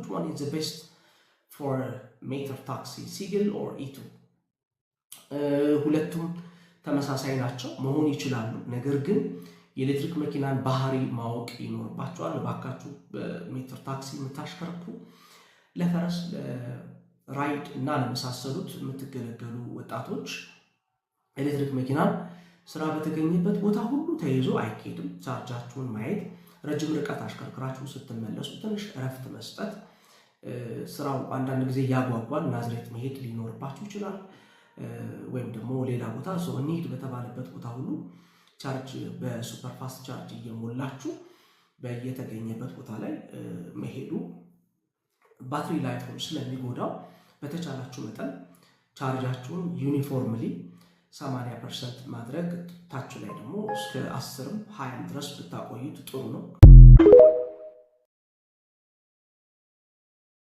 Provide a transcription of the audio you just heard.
which one is the best for meter taxi, Seagull or E2? ሁለቱም ተመሳሳይ ናቸው መሆን ይችላሉ። ነገር ግን የኤሌክትሪክ መኪናን ባህሪ ማወቅ ይኖርባቸዋል። ለባካችሁ በሜትር ታክሲ የምታሽከርኩ ለፈረስ ለራይድ እና ለመሳሰሉት የምትገለገሉ ወጣቶች ኤሌክትሪክ መኪናን ስራ በተገኘበት ቦታ ሁሉ ተይዞ አይኬድም። ቻርጃችሁን ማየት፣ ረጅም ርቀት አሽከርክራችሁ ስትመለሱ ትንሽ እረፍት መስጠት። ስራው አንዳንድ ጊዜ ያጓጓል። ናዝሬት መሄድ ሊኖርባችሁ ይችላል። ወይም ደግሞ ሌላ ቦታ ሰው እንሂድ በተባለበት ቦታ ሁሉ ቻርጅ በሱፐር ፋስት ቻርጅ እየሞላችሁ በየተገኘበት ቦታ ላይ መሄዱ ባትሪ ላይፉን ስለሚጎዳው በተቻላችሁ መጠን ቻርጃችሁን ዩኒፎርምሊ 80% ማድረግ፣ ታች ላይ ደግሞ እስከ 10 20 ድረስ ብታቆዩት ጥሩ ነው።